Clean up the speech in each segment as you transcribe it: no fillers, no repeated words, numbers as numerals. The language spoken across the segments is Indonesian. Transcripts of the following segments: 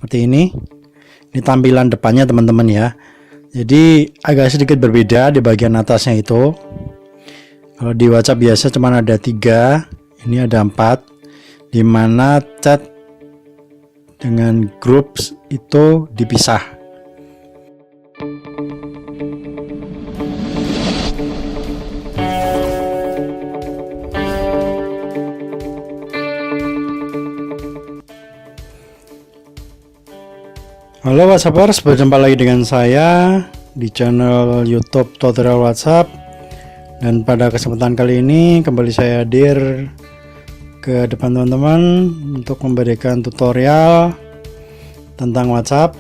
seperti ini. Ini tampilan depannya teman-teman ya. Jadi agak sedikit berbeda di bagian atasnya itu. Kalau di WhatsApp biasa cuma ada 3, ini ada 4, dimana chat dengan groups itu dipisah. Halo WhatsAppers, berjumpa lagi dengan saya di channel YouTube Tutorial WhatsApp. Dan pada kesempatan kali ini kembali saya hadir ke depan teman-teman untuk memberikan tutorial tentang WhatsApp.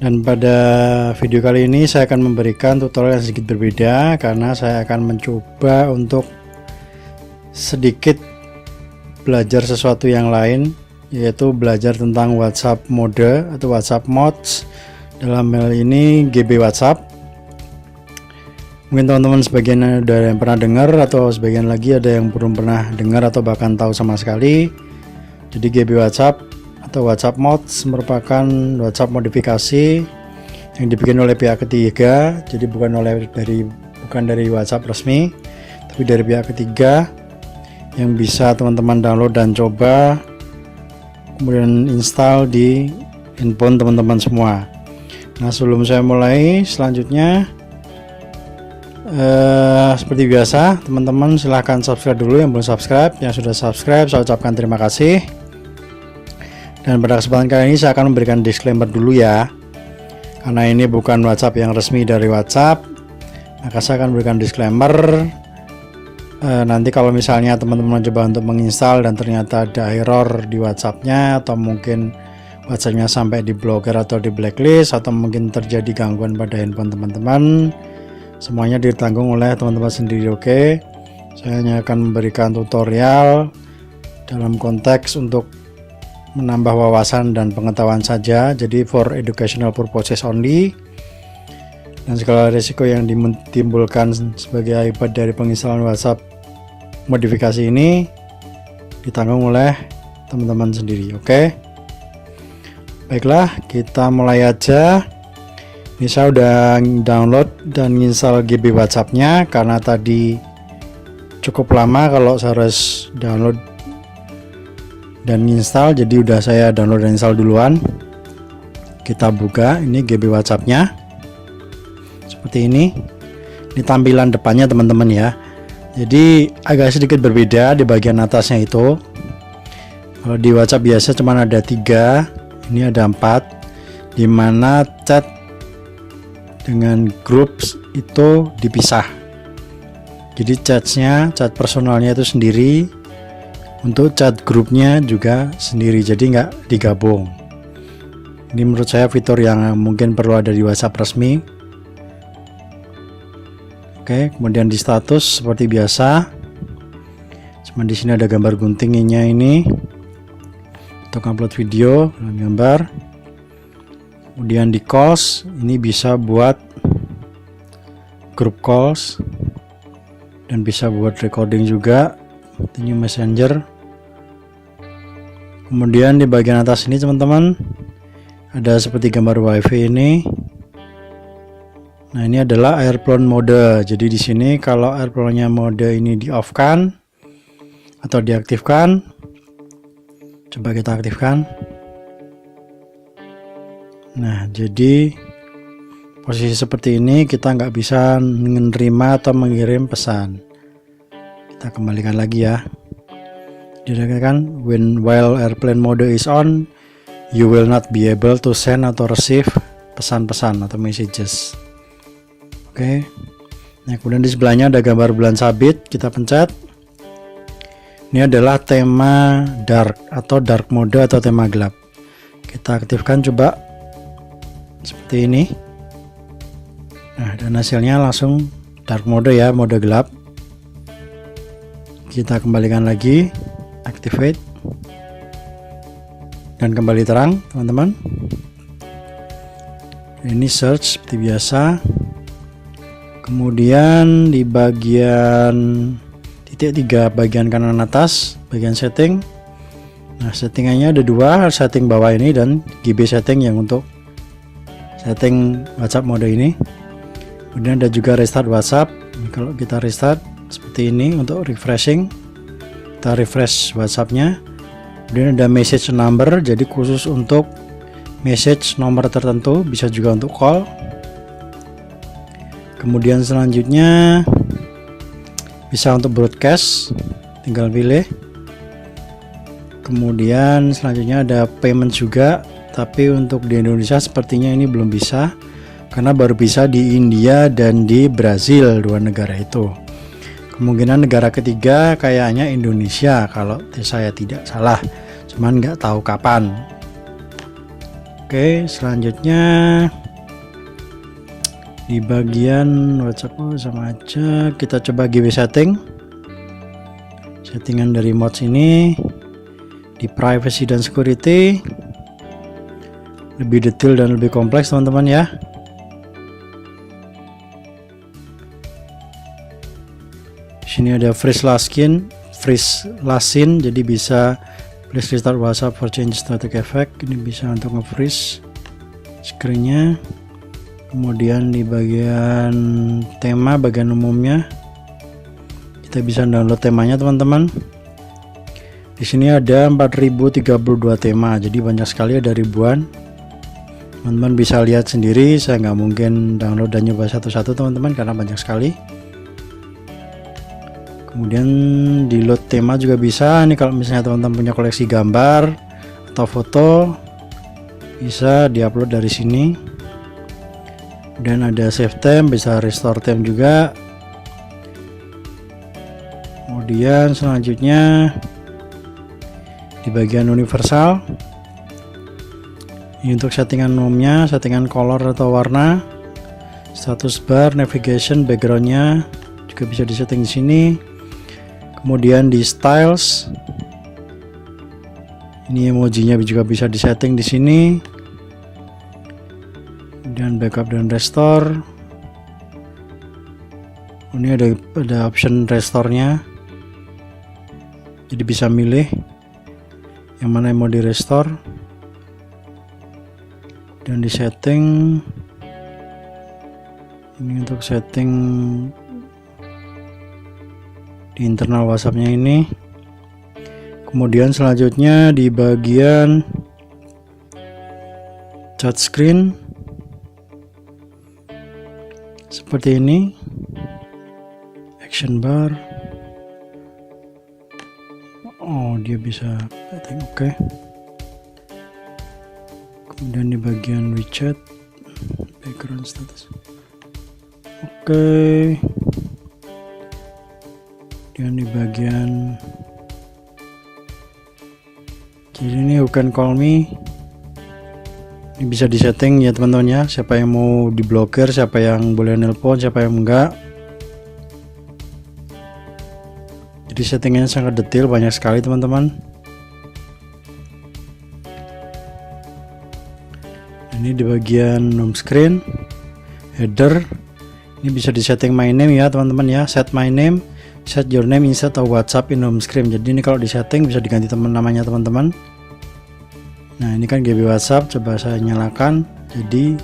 Dan pada video kali ini saya akan memberikan tutorial yang sedikit berbeda, karena saya akan mencoba untuk sedikit belajar sesuatu yang lain, yaitu belajar tentang WhatsApp mode atau WhatsApp mods, dalam hal ini GB WhatsApp. Mungkin teman-teman sebagian ada yang pernah dengar, atau sebagian lagi ada yang belum pernah dengar atau bahkan tahu sama sekali. Jadi GB WhatsApp atau WhatsApp mods merupakan WhatsApp modifikasi yang dibikin oleh pihak ketiga. Jadi bukan dari WhatsApp resmi, tapi dari pihak ketiga, yang bisa teman-teman download dan coba, kemudian install di handphone teman-teman semua. Nah, sebelum saya mulai selanjutnya, seperti biasa teman-teman silahkan subscribe dulu yang belum subscribe. Yang sudah subscribe saya ucapkan terima kasih. Dan pada kesempatan kali ini saya akan memberikan disclaimer dulu ya, karena ini bukan WhatsApp yang resmi dari WhatsApp, maka saya akan memberikan disclaimer. Nanti kalau misalnya teman-teman coba untuk menginstal dan ternyata ada error di WhatsAppnya, atau mungkin WhatsAppnya sampai di blokir atau di blacklist, atau mungkin terjadi gangguan pada handphone teman-teman, semuanya ditanggung oleh teman-teman sendiri. Oke, saya hanya akan memberikan tutorial dalam konteks untuk menambah wawasan dan pengetahuan saja, jadi for educational purposes only. Dan segala risiko yang ditimbulkan sebagai akibat dari penginstalan WhatsApp modifikasi ini ditanggung oleh teman-teman sendiri. Oke, baiklah, kita mulai aja. Ini saya udah download dan install GB WhatsAppnya, karena tadi cukup lama kalau saya harus download dan install, jadi udah saya download dan install duluan. Kita buka ini GB WhatsAppnya seperti ini. Ini tampilan depannya teman-teman ya. Jadi agak sedikit berbeda di bagian atasnya itu. Kalau di WhatsApp biasa cuma ada 3, ini ada 4, dimana chat dengan groups itu dipisah. Jadi chat personalnya itu sendiri, untuk chat grupnya juga sendiri, jadi nggak digabung. Ini menurut saya fitur yang mungkin perlu ada di WhatsApp resmi. Oke, kemudian di status seperti biasa, cuma di sini ada gambar guntingnya ini untuk upload video dan gambar. Kemudian di calls ini bisa buat group calls dan bisa buat recording juga, ini messenger. Kemudian di bagian atas ini teman-teman ada seperti gambar wifi ini. Nah, ini adalah airplane mode. Jadi di sini kalau airplane mode ini di off kan atau diaktifkan, coba kita aktifkan. Nah, jadi posisi seperti ini kita nggak bisa menerima atau mengirim pesan. Kita kembalikan lagi ya. Dikatakan while airplane mode is on, you will not be able to send atau receive pesan-pesan atau messages. Oke. Nah, kemudian di sebelahnya ada gambar bulan sabit, kita pencet. Ini adalah tema dark atau dark mode atau tema gelap. Kita aktifkan coba seperti ini. Nah, dan hasilnya langsung dark mode ya, mode gelap. Kita kembalikan lagi, activate, dan kembali terang teman-teman. Ini search seperti biasa. Kemudian di bagian titik 3 bagian kanan atas, bagian setting, Nah, settingannya ada dua, setting bawah ini dan GB setting yang untuk setting WhatsApp mode ini. Kemudian ada juga restart WhatsApp. Kalau kita restart seperti ini untuk refreshing, kita refresh WhatsAppnya. Kemudian ada message number, jadi khusus untuk message nomor tertentu, bisa juga untuk call. Kemudian selanjutnya bisa untuk broadcast, tinggal pilih. Kemudian selanjutnya ada payment juga, tapi untuk di Indonesia sepertinya ini belum bisa, karena baru bisa di India dan di Brazil, dua negara itu. Kemungkinan negara ketiga kayaknya Indonesia kalau saya tidak salah, cuman nggak tahu kapan. Oke, selanjutnya di bagian WhatsApp sama aja, kita coba GB settingan dari mods ini. Di privacy dan security lebih detail dan lebih kompleks teman-teman ya. Di sini ada freeze last scene, jadi bisa please restart WhatsApp for change static effect. Ini bisa untuk nge-freeze screen-nya. Kemudian di bagian tema, bagian umumnya, kita bisa download temanya teman-teman. Di sini ada 4032 tema, jadi banyak sekali, ada ribuan. Teman-teman bisa lihat sendiri, saya nggak mungkin download dan nyoba satu-satu teman-teman karena banyak sekali. Kemudian di load tema juga bisa. Ini kalau misalnya teman-teman punya koleksi gambar atau foto, bisa diupload dari sini. Dan ada save time, bisa restore time juga. Kemudian selanjutnya di bagian universal, ini untuk settingan umumnya, settingan color atau warna, status bar, navigation, backgroundnya juga bisa disetting di sini. Kemudian di styles, ini emojinya juga bisa disetting di sini. Dan backup dan restore, ini ada option restore-nya, jadi bisa milih yang mana yang mau di restore. Dan di setting, ini untuk setting di internal WhatsApp-nya ini. Kemudian selanjutnya di bagian chat screen seperti ini, action bar. Oh, dia bisa setting, oke. Kemudian di bagian WeChat, background status, oke. Dan di bagian kiri ini you can call me, ini bisa disetting ya teman-teman ya, siapa yang mau diblokir, siapa yang boleh nelpon, siapa yang enggak. Jadi settingnya sangat detail, banyak sekali teman-teman. Ini di bagian home screen, header, ini bisa disetting my name ya teman-teman ya, set my name, set your name instead of WhatsApp in home screen. Jadi ini kalau disetting bisa diganti namanya teman-teman. Nah, ini kan GB WhatsApp, coba saya nyalakan jadi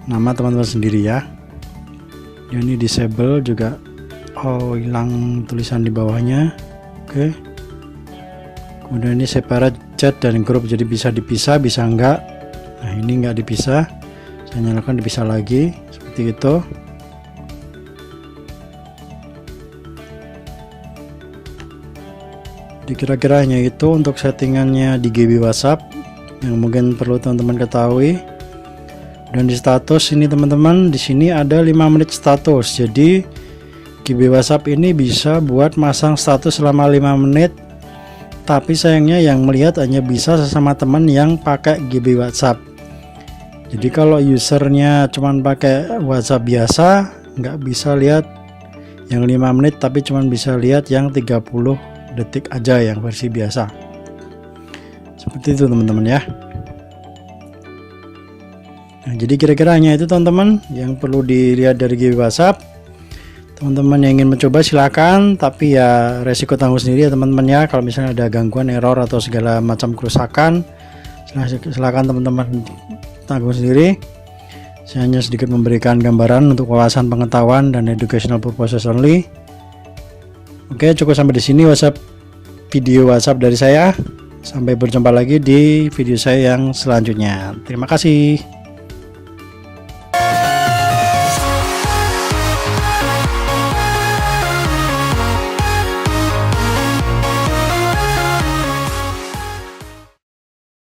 nama teman-teman sendiri ya. Ini disable juga, oh hilang tulisan di bawahnya, oke. Kemudian ini separate chat dan grup, jadi bisa dipisah bisa enggak. Nah, ini enggak dipisah, saya nyalakan dipisah lagi seperti itu. Kira-kira hanya itu untuk settingannya di GB WhatsApp yang mungkin perlu teman-teman ketahui. Dan di status ini teman-teman, di sini ada 5 menit status. Jadi GB WhatsApp ini bisa buat masang status selama 5 menit. Tapi sayangnya yang melihat hanya bisa sesama teman yang pakai GB WhatsApp. Jadi kalau usernya cuman pakai WhatsApp biasa, nggak bisa lihat yang 5 menit, tapi cuman bisa lihat yang 30 detik aja yang versi biasa. Seperti itu teman-teman ya. Nah, jadi kira-kira hanya itu teman-teman yang perlu dilihat dari GB WhatsApp. Teman-teman yang ingin mencoba silakan, tapi ya resiko tanggung sendiri ya teman-teman ya. Kalau misalnya ada gangguan, error atau segala macam kerusakan, silakan teman-teman tanggung sendiri. Saya hanya sedikit memberikan gambaran untuk wawasan pengetahuan dan educational purposes only. Oke, cukup sampai di sini video WhatsApp dari saya. Sampai berjumpa lagi di video saya yang selanjutnya. Terima kasih.